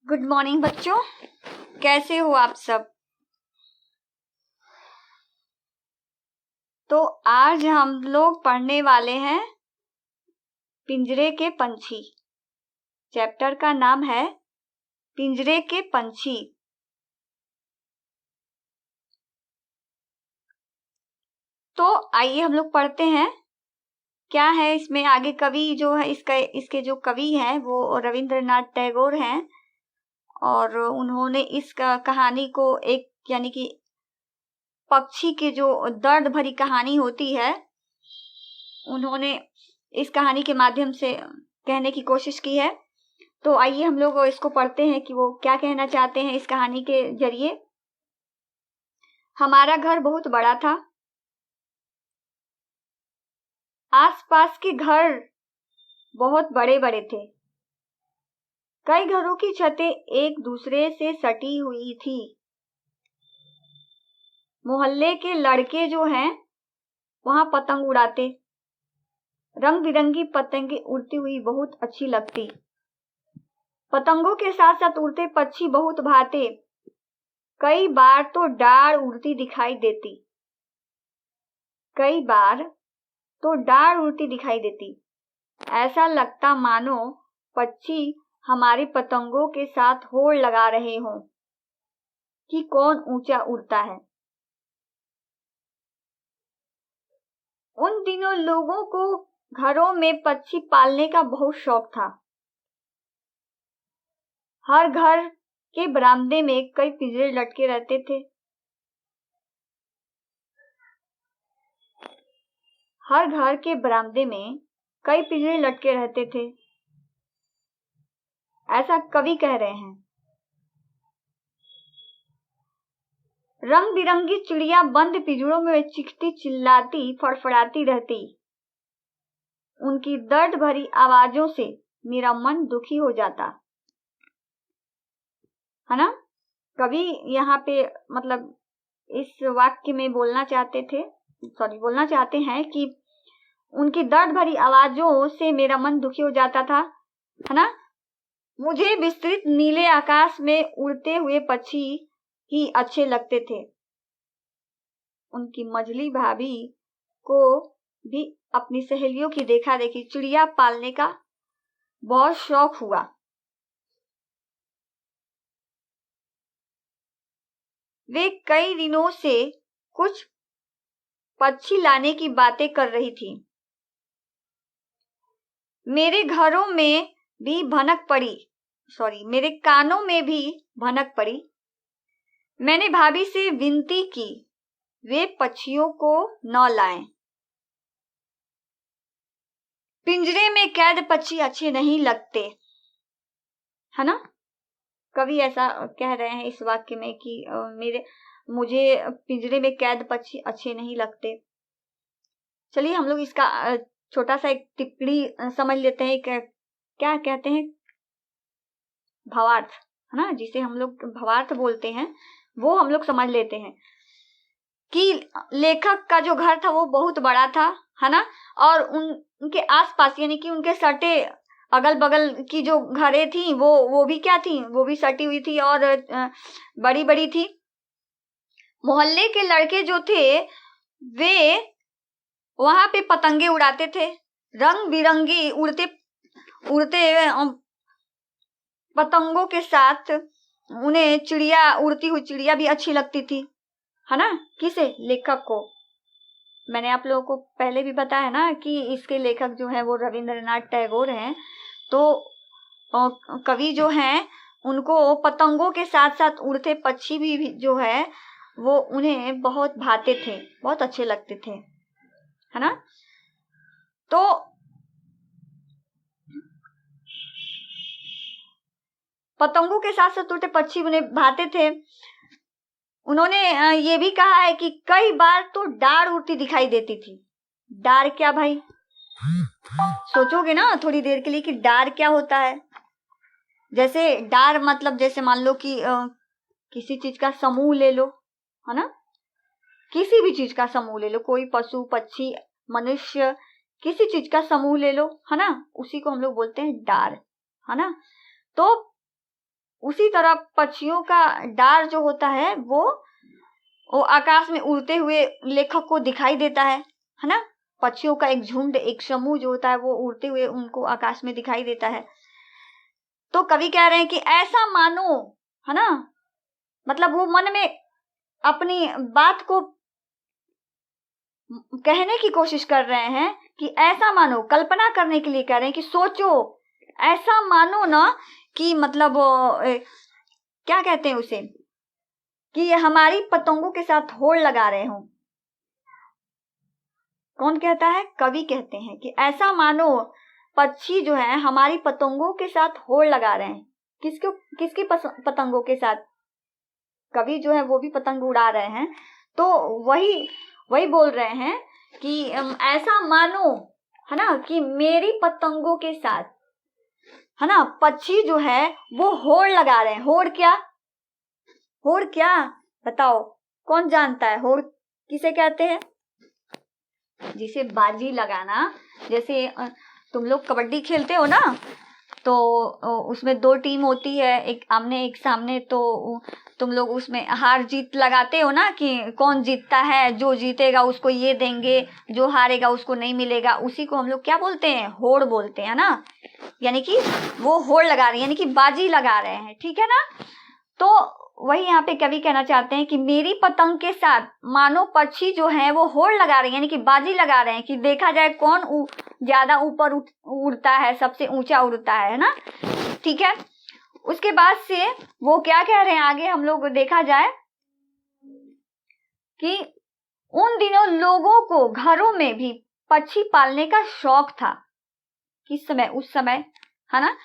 Good morning बच्चों, कैसे हो आप सब। तो आज हम लोग पढ़ने वाले हैं पिंजरे के पंछी। चैप्टर का नाम है पिंजरे के पंछी। तो आइए हम लोग पढ़ते हैं क्या है इसमें। आगे कवि जो है इसके जो कवि हैं वो रविंद्रनाथ टैगोर हैं और उन्होंने इस कहानी को एक यानी कि पक्षी के जो दर्द भरी कहानी होती है उन्होंने इस कहानी के माध्यम से कहने की कोशिश की है। तो आइए हम लोग इसको पढ़ते हैं कि वो क्या कहना चाहते हैं इस कहानी के जरिए। हमारा घर बहुत बड़ा था। आसपास के घर बहुत बड़े बड़े थे। कई घरों की छतें एक दूसरे से सटी हुई थी। मोहल्ले के लड़के जो हैं वहां पतंग उड़ाते। रंग बिरंगी पतंगे उड़ती हुई बहुत अच्छी लगती। पतंगों के साथ साथ उड़ते पक्षी बहुत भाते। कई बार तो डार उड़ती दिखाई देती। ऐसा लगता मानो पक्षी हमारी पतंगों के साथ होड़ लगा रहे हों कि कौन ऊंचा उड़ता है। उन दिनों लोगों को घरों में पक्षी पालने का बहुत शौक था। हर घर के बरामदे में कई पिंजरे लटके रहते थे। हर घर के बरामदे में कई पिंजरे लटके रहते थे, ऐसा कवि कह रहे हैं। रंग बिरंगी चिड़िया बंद पिंजरों में चीखती चिल्लाती फड़फड़ाती रहती। उनकी दर्द भरी आवाजों से मेरा मन दुखी हो जाता है ना। कवि यहाँ पे मतलब इस वाक्य में बोलना चाहते हैं कि उनकी दर्द भरी आवाजों से मेरा मन दुखी हो जाता था, है ना। मुझे विस्तृत नीले आकाश में उड़ते हुए पक्षी ही अच्छे लगते थे। उनकी मझली भाभी को भी अपनी सहेलियों की देखा देखी चिड़िया पालने का बहुत शौक हुआ। वे कई दिनों से कुछ पक्षी लाने की बातें कर रही थी। मेरे कानों में भी भनक पड़ी। मैंने भाभी से विनती की वे पक्षियों को न लाएं। पिंजरे में कैद पक्षी अच्छे नहीं लगते, है ना। कवि ऐसा कह रहे हैं इस वाक्य में कि मुझे पिंजरे में कैद पक्षी अच्छे नहीं लगते। चलिए हम लोग इसका छोटा सा एक टिप्पणी समझ लेते हैं। क्या कहते हैं भावार्थ, है ना, जिसे हम लोग भावार्थ बोलते हैं, वो हम लोग समझ लेते हैं कि लेखक का जो घर था वो बहुत बड़ा था, है ना। और उनके आसपास यानी कि उनके सटे अगल बगल की जो घरें थी वो भी क्या थी, वो भी सटी हुई थी और बड़ी बड़ी थी। मोहल्ले के लड़के जो थे वे वहां पे पतंगे उड़ाते थे। रंग बिरंगी उड़ते पतंगों के साथ उन्हें उड़ती हुई चिड़िया भी अच्छी लगती थी, है ना। किसे? लेखक को। मैंने आप लोगों को पहले भी बताया ना कि इसके लेखक जो है वो रविंद्रनाथ टैगोर हैं। तो कवि जो हैं उनको पतंगों के साथ साथ उड़ते पक्षी भी जो है वो उन्हें बहुत भाते थे, बहुत अच्छे लगते थे, है ना। तो पतंगों के साथ साथ उड़ते पक्षी उन्हें भाते थे। उन्होंने ये भी कहा है कि कई बार तो डार उड़ती दिखाई देती थी। डार क्या भाई? सोचोगे ना थोड़ी देर के लिए कि डार क्या होता है। जैसे डार मतलब जैसे मान लो कि किसी चीज का समूह ले लो, है ना। किसी भी चीज का समूह ले लो, कोई पशु पक्षी मनुष्य, किसी चीज का समूह ले लो, है ना, उसी को हम लोग बोलते हैं डार, है ना। तो उसी तरह पक्षियों का डार जो होता है वो आकाश में उड़ते हुए लेखक को दिखाई देता है ना। पक्षियों का एक झुंड, एक समूह जो होता है वो उड़ते हुए उनको आकाश में दिखाई देता है। तो कवि कह रहे हैं कि ऐसा मानो, है ना, मतलब वो मन में अपनी बात को कहने की कोशिश कर रहे हैं कि ऐसा मानो, कल्पना करने के लिए कह रहे हैं कि सोचो, ऐसा मानो ना कि मतलब क्या कहते हैं उसे, कि ये हमारी पतंगों के साथ होड़ लगा रहे हो। कौन कहता है? कवि कहते हैं कि ऐसा मानो पक्षी जो है हमारी पतंगों के साथ होड़ लगा रहे हैं। किसकी पतंगों के साथ? कवि जो है वो भी पतंग उड़ा रहे हैं, तो वही बोल रहे हैं कि ऐसा मानो, है ना, कि मेरी पतंगों के साथ, है ना, पक्षी जो है वो होड़ लगा रहे हैं। होड़ क्या? होड़ क्या बताओ, कौन जानता है? होड़ किसे कहते हैं? जिसे बाजी लगाना। जैसे तुम लोग कबड्डी खेलते हो ना, तो उसमें 2 टीम होती है, एक आमने एक सामने, तो तुम लोग उसमें हार जीत लगाते हो ना कि कौन जीतता है, जो जीतेगा उसको ये देंगे, जो हारेगा उसको नहीं मिलेगा। उसी को हम लोग क्या बोलते हैं? होड़ बोलते हैं ना। यानी कि वो होड़ लगा रहे हैं, यानी कि बाजी लगा रहे हैं, ठीक है ना। तो वही यहाँ पे कवि कहना चाहते हैं कि मेरी पतंग के साथ मानो पक्षी जो है वो होड़ लगा रहे हैं, यानी कि बाजी लगा रहे हैं कि देखा जाए कौन ज्यादा ऊपर उड़ता है, सबसे ऊंचा उड़ता है ना। ठीक है, उसके बाद से वो क्या कह रहे हैं आगे हम लोग देखा जाए कि उन दिनों लोगों को घरों में भी पक्षी पालने का शौक था। किस समय? उस समय, है ना,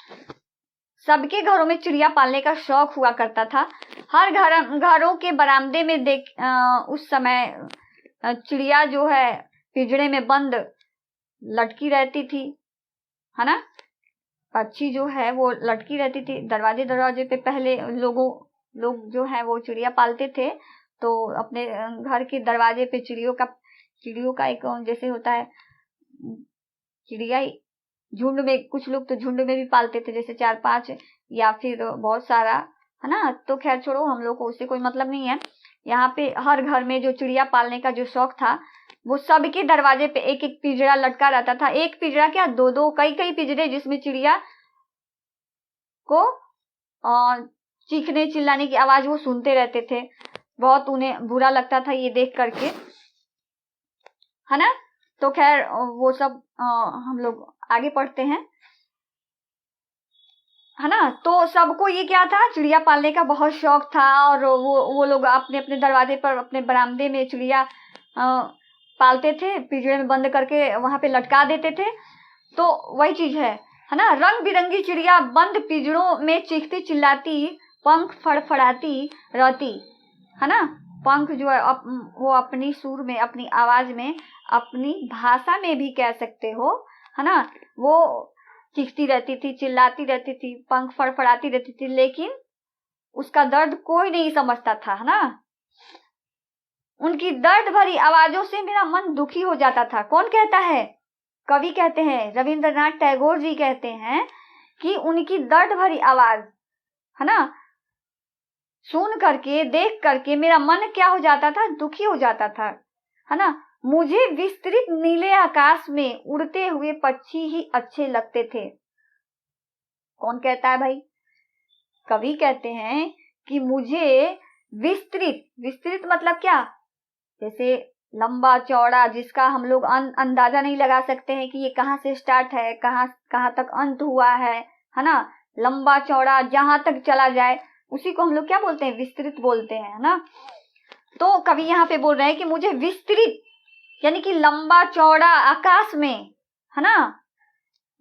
सबके घरों में चिड़िया पालने का शौक हुआ करता था। हर घरों के बरामदे में उस समय चिड़िया जो है पिंजरे में बंद लटकी रहती थी, है ना। पक्षी जो है वो लटकी रहती थी दरवाजे पे। पहले लोग जो है वो चिड़िया पालते थे, तो अपने घर के दरवाजे पे चिड़ियों का एक जैसे होता है चिड़िया झुंड में, कुछ लोग तो झुंड में भी पालते थे, जैसे 4-5 या फिर बहुत सारा, है ना। तो खैर छोड़ो, हम लोग को उससे कोई मतलब नहीं है। यहाँ पे हर घर में जो चिड़िया पालने का जो शौक था, वो सबके दरवाजे पे एक एक पिंजरा लटका रहता था। एक पिंजरा क्या, 2-2 कई पिंजरे, जिसमें चिड़िया को चीखने चिल्लाने की आवाज वो सुनते रहते थे। बहुत उन्हें बुरा लगता था ये देख करके, है ना। तो खैर वो सब हम लोग आगे पढ़ते हैं, है ना। तो सबको ये क्या था, चिड़िया पालने का बहुत शौक था, और वो लोग अपने अपने दरवाजे पर, अपने बरामदे में चिड़िया पालते थे, पिंजरे में बंद करके वहां पे लटका देते थे। तो वही चीज है ना। रंग बिरंगी चिड़िया बंद पिंजरों में चीखती चिल्लाती, पंख फड़फड़ाती रहती, है ना। पंख जो है वो अपनी सुर में, अपनी आवाज में, अपनी भाषा में भी कह सकते हो, है ना, वो चीखती रहती थी, चिल्लाती रहती थी, पंख फड़फड़ाती रहती थी, लेकिन उसका दर्द कोई नहीं समझता था, है ना। उनकी दर्द भरी आवाजों से मेरा मन दुखी हो जाता था। कौन कहता है? कवि कहते हैं, रविंद्रनाथ टैगोर जी कहते हैं कि उनकी दर्द भरी आवाज, है ना, सुन करके, देख करके मेरा मन क्या हो जाता था? दुखी हो जाता था, है ना। मुझे विस्तृत नीले आकाश में उड़ते हुए पक्षी ही अच्छे लगते थे। कौन कहता है भाई? कवि कहते हैं कि मुझे विस्तृत मतलब क्या? जैसे लंबा चौड़ा, जिसका हम लोग अंदाजा नहीं लगा सकते हैं कि ये कहाँ से स्टार्ट है, कहाँ तक अंत हुआ है ना। लंबा चौड़ा जहां तक चला जाए, उसी को हम लोग क्या बोलते हैं? विस्तृत बोलते हैं, है ना। तो कवि यहाँ पे बोल रहे हैं कि मुझे विस्तृत यानी कि लंबा चौड़ा आकाश में, है ना,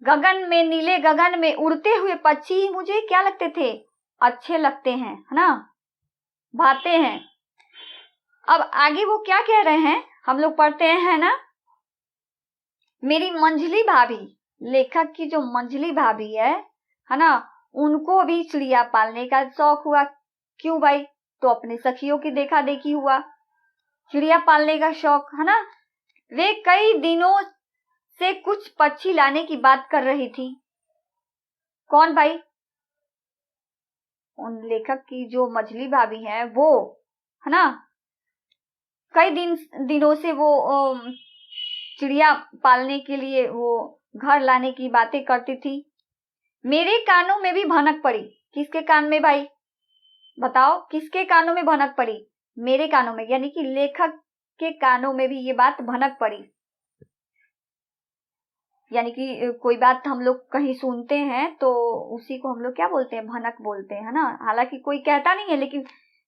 गगन में, नीले गगन में उड़ते हुए पक्षी मुझे क्या लगते थे? अच्छे लगते हैं, है ना, भाते हैं। अब आगे वो क्या कह रहे हैं हम लोग पढ़ते हैं ना। मेरी मंझली भाभी, लेखक की जो मंझली भाभी है ना, उनको भी चिड़िया पालने का शौक हुआ। क्यों भाई? तो अपने सखियों की देखा देखी हुआ चिड़िया पालने का शौक, है ना। वे कई दिनों से कुछ पक्षी लाने की बात कर रही थी। कौन भाई? उन लेखक की जो मछली भाभी है वो, है ना, कई दिनों से वो चिड़िया पालने के लिए वो घर लाने की बातें करती थी। मेरे कानों में भी भनक पड़ी। किसके कान में भाई, बताओ किसके कानों में भनक पड़ी? मेरे कानों में, यानी कि लेखक के कानों में भी ये बात भनक पड़ी। यानी कि कोई बात हम लोग कहीं सुनते हैं तो उसी को हम लोग क्या बोलते हैं, भनक बोलते हैं, है ना। हालांकि कोई कहता नहीं है, लेकिन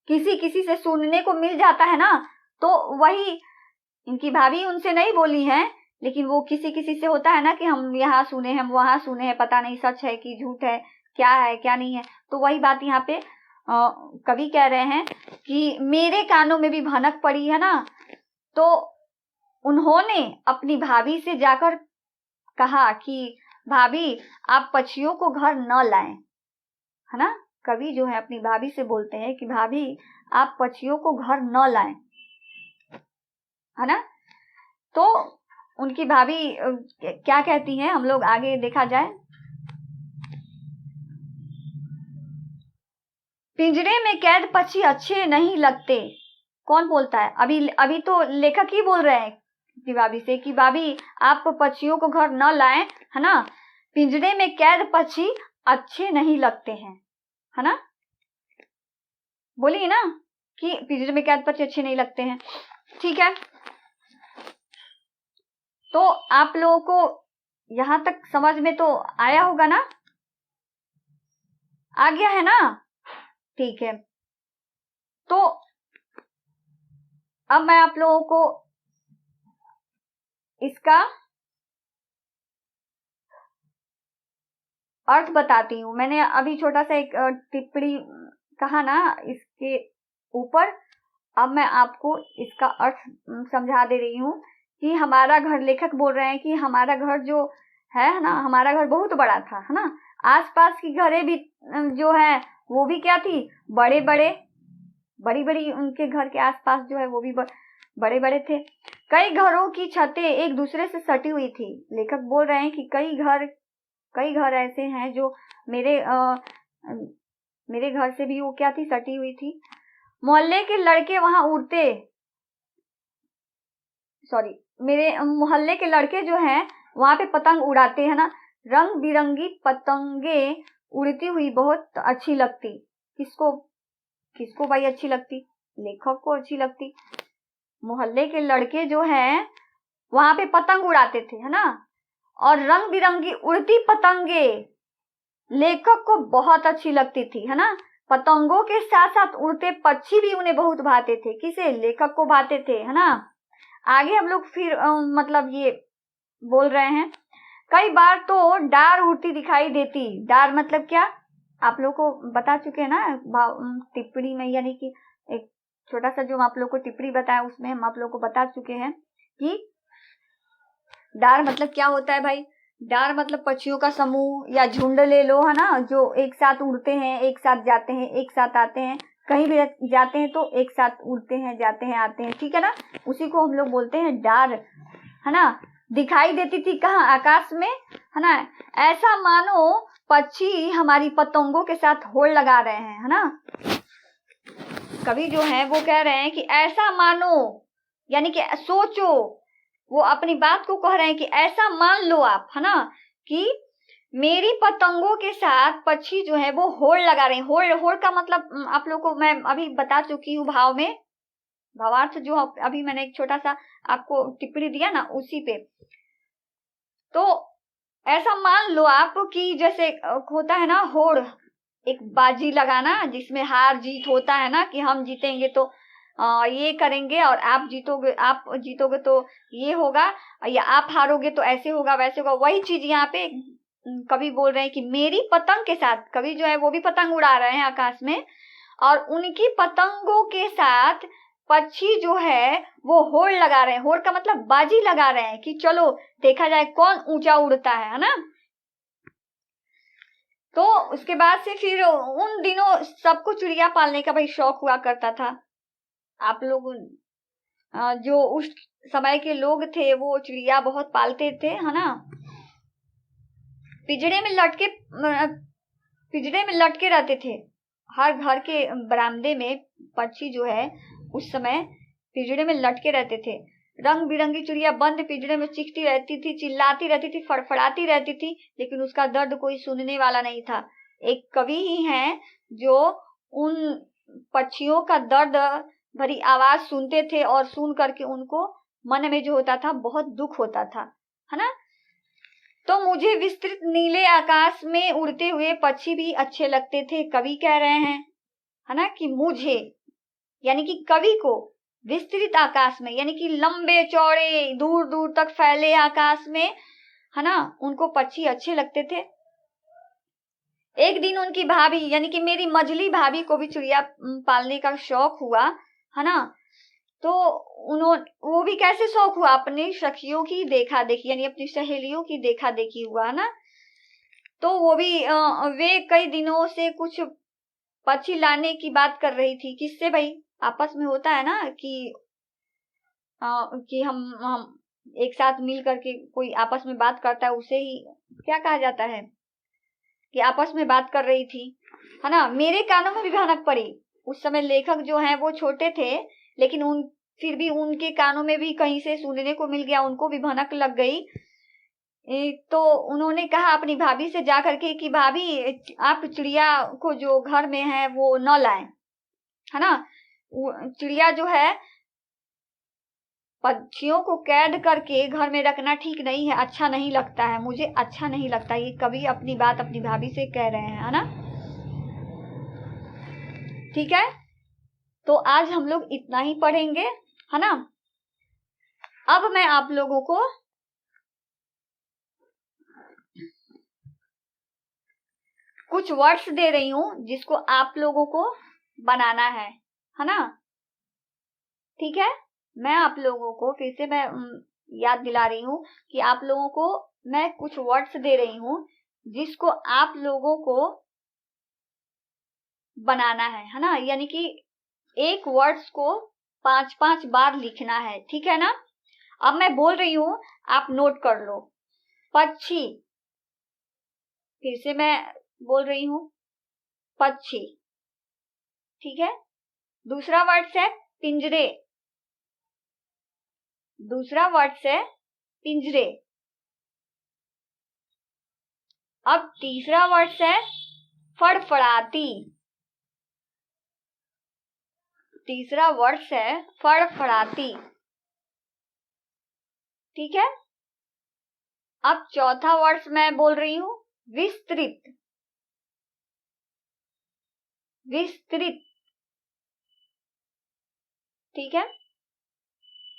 किसी से सुनने को मिल जाता है ना, तो वही इनकी भाभी उनसे नहीं बोली है, लेकिन वो किसी से होता है ना कि हम यहाँ सुने, हम वहां सुने हैं, पता नहीं सच है कि झूठ है क्या नहीं है। तो वही बात यहाँ पे कवि कह रहे हैं कि मेरे कानों में भी भनक पड़ी, है ना। तो उन्होंने अपनी भाभी से जाकर कहा कि भाभी आप पक्षियों को घर न लाएं, है ना। कवि जो है अपनी भाभी से बोलते हैं कि भाभी आप पक्षियों को घर न लाएं, है ना। तो उनकी भाभी क्या कहती हैं, हम लोग आगे देखा जाए। पिंजरे में कैद पक्षी अच्छे नहीं लगते। कौन बोलता है? अभी तो लेखक ही बोल रहे हैं कि भाभी से कि भाभी आप पक्षियों को घर न लाएं, है ना। पिंजरे में कैद पक्षी अच्छे नहीं लगते हैं, है ना। बोलिए ना कि पिंजरे में कैद पक्षी अच्छे नहीं लगते हैं। ठीक है, तो आप लोगों को यहां तक समझ में तो आया होगा ना, आ गया है ना। ठीक है, तो अब मैं आप लोगों को इसका अर्थ बताती हूँ। मैंने अभी छोटा सा एक टिप्पणी कहा ना इसके ऊपर, अब मैं आपको इसका अर्थ समझा दे रही हूँ कि हमारा घर, लेखक बोल रहे हैं कि हमारा घर जो है ना, हमारा घर बहुत बड़ा था, है ना। आसपास की घरें भी जो है वो भी क्या थी, बड़ी बड़ी उनके घर के आसपास जो है वो भी बड़े बड़े थे। कई घरों की छतें एक दूसरे से सटी हुई थी। लेखक बोल रहे हैं कि कई घर ऐसे हैं जो मेरे घर से भी वो क्या थी, सटी हुई थी। मोहल्ले के लड़के वहां मेरे मोहल्ले के लड़के जो हैं वहां पे पतंग उड़ाते हैं ना। रंग बिरंगी पतंगे उड़ती हुई बहुत अच्छी लगती। किसको भाई अच्छी लगती? लेखक को अच्छी लगती। मोहल्ले के लड़के जो हैं वहां पे पतंग उड़ाते थे, है ना, और रंग बिरंगी उड़ती पतंगे लेखक को बहुत अच्छी लगती थी, है ना। पतंगों के साथ साथ उड़ते पक्षी भी उन्हें बहुत भाते थे। किसे? लेखक को भाते थे, है ना। आगे हम लोग फिर मतलब ये बोल रहे हैं, कई बार तो डार उड़ती दिखाई देती। डार मतलब क्या, आप लोग को बता चुके हैं ना टिप्पणी में, यानी कि एक छोटा सा जो आप लोग को टिप्पणी बताया उसमें हम आप लोग को बता चुके हैं कि डार मतलब क्या होता है भाई। डार मतलब पक्षियों का समूह या झुंड ले लो, है ना, जो एक साथ उड़ते हैं, एक साथ जाते हैं, एक साथ आते हैं, कहीं भी जाते हैं तो एक साथ उड़ते हैं, जाते हैं, आते हैं, ठीक है ना। उसी को हम लोग बोलते हैं डार, है ना। दिखाई देती थी कहाँ? आकाश में, है ना। ऐसा मानो पक्षी हमारी पतंगों के साथ होड़ लगा रहे हैं, है ना। कवि जो है वो कह रहे हैं कि ऐसा मानो, यानी कि सोचो, वो अपनी बात को कह रहे हैं कि ऐसा मान लो आप, है ना, कि मेरी पतंगों के साथ पक्षी जो है वो होड़ लगा रहे हैं। होड़ का मतलब आप लोग को मैं अभी बता चुकी हूँ भाव में, भावार्थ जो अभी मैंने एक छोटा सा आपको टिप्पणी दिया ना उसी पे। तो ऐसा मान लो आप कि जैसे होता है ना होड़, एक बाजी लगाना जिसमें हार जीत होता है ना, कि हम जीतेंगे तो ये करेंगे और आप जीतोगे तो ये होगा, या आप हारोगे तो ऐसे होगा वैसे होगा। वही चीज यहाँ पे कवि बोल रहे हैं कि मेरी पतंग के साथ, कवि जो है वो भी पतंग उड़ा रहे हैं आकाश में, और उनकी पतंगों के साथ पक्षी जो है वो होड़ लगा रहे हैं। होड़ का मतलब बाजी लगा रहे हैं कि चलो देखा जाए कौन ऊंचा उड़ता है ना। तो उसके बाद से फिर उन दिनों सबको चिड़िया पालने का भाई शौक हुआ करता था। आप लोग जो उस समय के लोग थे वो चिड़िया बहुत पालते थे, है ना। पिंजरे में लटके रहते थे, हर घर के बरामदे में पक्षी जो है उस समय पिंजरे में लटके रहते थे। रंग बिरंगी चिड़िया बंद पिंजरे में चीखती रहती थी, चिल्लाती रहती थी, फड़फड़ाती रहती थी, लेकिन उसका दर्द कोई सुनने वाला नहीं था। एक कवि ही हैं जो उन पक्षियों का दर्द भरी आवाज सुनते थे और सुन करके उनको मन में जो होता था बहुत दुख होता था, है ना। तो मुझे विस्तृत नीले आकाश में उड़ते हुए पक्षी भी अच्छे लगते थे, कवि कह रहे हैं, है ना, कि मुझे यानी कि कवि को विस्तृत आकाश में यानी कि लंबे चौड़े दूर दूर तक फैले आकाश में, है ना, उनको पक्षी अच्छे लगते थे। एक दिन उनकी भाभी यानी कि मेरी मजली भाभी को भी चिड़िया पालने का शौक हुआ, है ना। तो वो भी कैसे शौक हुआ, अपनी सखियों की देखा देखी यानी अपनी सहेलियों की देखा देखी हुआ, है ना। तो वो भी वे कई दिनों से कुछ पक्षी लाने की बात कर रही थी। किससे भाई, आपस में होता है ना कि हम एक साथ मिल करके कोई आपस में बात करता है, उसे ही क्या कहा जाता है, कि आपस में बात कर रही थी, है ना। मेरे कानों में भी भनक पड़ी। उस समय लेखक जो हैं वो छोटे थे, लेकिन फिर भी उनके कानों में भी कहीं से सुनने को मिल गया, उनको भी भनक लग गई। तो उन्होंने कहा अपनी भाभी से जा करके कि भाभी आप चिड़िया को जो घर में है वो न लाएं, है ना। चिड़िया जो है पक्षियों को कैद करके घर में रखना ठीक नहीं है, अच्छा नहीं लगता है, मुझे अच्छा नहीं लगता। ये कवि अपनी बात अपनी भाभी से कह रहे हैं, है ना। ठीक है, तो आज हम लोग इतना ही पढ़ेंगे, है ना। अब मैं आप लोगों को कुछ वर्ड्स दे रही हूं जिसको आप लोगों को बनाना है ना। ठीक है, मैं आप लोगों को फिर से मैं याद दिला रही हूं कि आप लोगों को मैं कुछ वर्ड्स दे रही हूं जिसको आप लोगों को बनाना है ना। यानी कि एक वर्ड्स को 5-5 बार लिखना है, ठीक है ना। अब मैं बोल रही हूं, आप नोट कर लो। पक्षी, फिर से मैं बोल रही हूं, पक्षी, ठीक है। दूसरा वर्ड है पिंजरे, दूसरा वर्ड है पिंजरे। अब तीसरा वर्ड है फड़फड़ाती, तीसरा वर्ड है फड़फड़ाती, ठीक है। अब चौथा वर्ड मैं बोल रही हूं विस्तृत, विस्तृत, ठीक है,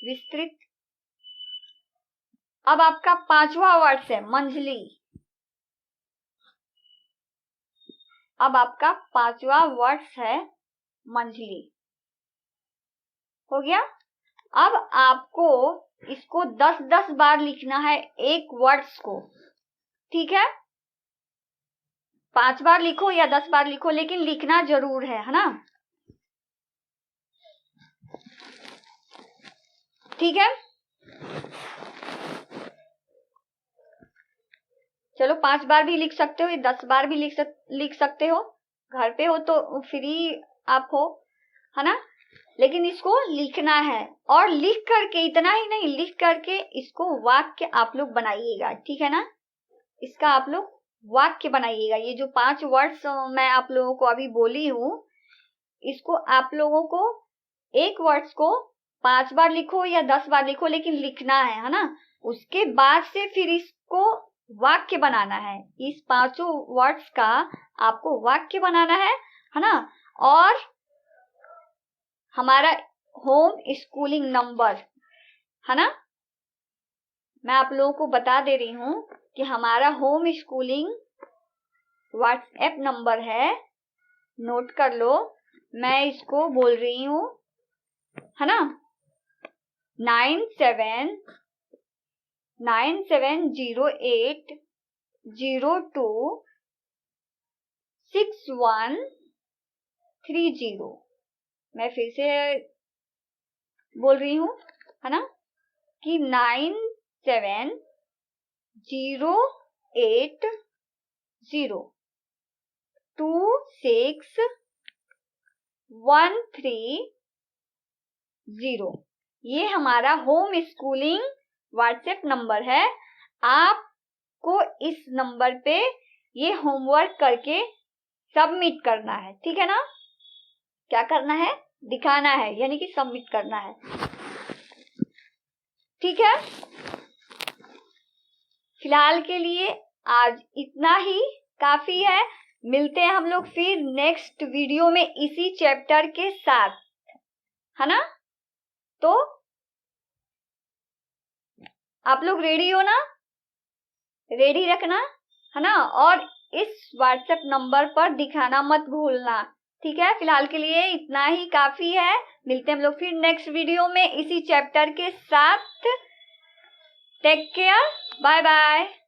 विस्तृत। अब आपका पांचवा वर्ड है मंझली, अब आपका पांचवा वर्ड है मंझली, हो गया। अब आपको इसको 10-10 बार लिखना है एक वर्ड्स को, ठीक है। 5 बार लिखो या 10 बार लिखो, लेकिन लिखना जरूर है ना। ठीक है, चलो 5 बार भी लिख सकते हो, 10 बार भी लिख सकते हो। घर पे हो तो फ्री आप हो, है ना। लेकिन इसको लिखना है, और लिख करके इतना ही नहीं, लिख करके इसको वाक्य आप लोग बनाइएगा, ठीक है ना। इसका आप लोग वाक्य बनाइएगा। ये जो 5 वर्ड्स मैं आप लोगों को अभी बोली हूं, इसको आप लोगों को एक वर्ड्स को 5 बार लिखो या 10 बार लिखो, लेकिन लिखना है ना। उसके बाद से फिर इसको वाक्य बनाना है। इस 5 वर्ड्स का आपको वाक्य बनाना है ना। और हमारा होम स्कूलिंग नंबर, है ना, मैं आप लोगों को बता दे रही हूं कि हमारा होम स्कूलिंग व्हाट्सएप नंबर है, नोट कर लो। मैं इसको बोल रही हूं, है ना, 9798026130। मैं फिर से बोल रही हूं, है ना, कि 9708026130। 130। ये हमारा होम स्कूलिंग व्हाट्सएप नंबर है। आपको इस नंबर पे ये होमवर्क करके सबमिट करना है, ठीक है ना? क्या करना है? दिखाना है, यानी कि सबमिट करना है, ठीक है? फिलहाल के लिए आज इतना ही काफी है। मिलते हैं हम लोग फिर नेक्स्ट वीडियो में इसी चैप्टर के साथ, है ना? तो आप लोग रेडी हो ना? रेडी रखना, है ना? और इस व्हाट्सएप नंबर पर दिखाना मत भूलना, ठीक है? फिलहाल के लिए इतना ही काफी है। मिलते हैं हम लोग फिर नेक्स्ट वीडियो में इसी चैप्टर के साथ। Take care, bye bye.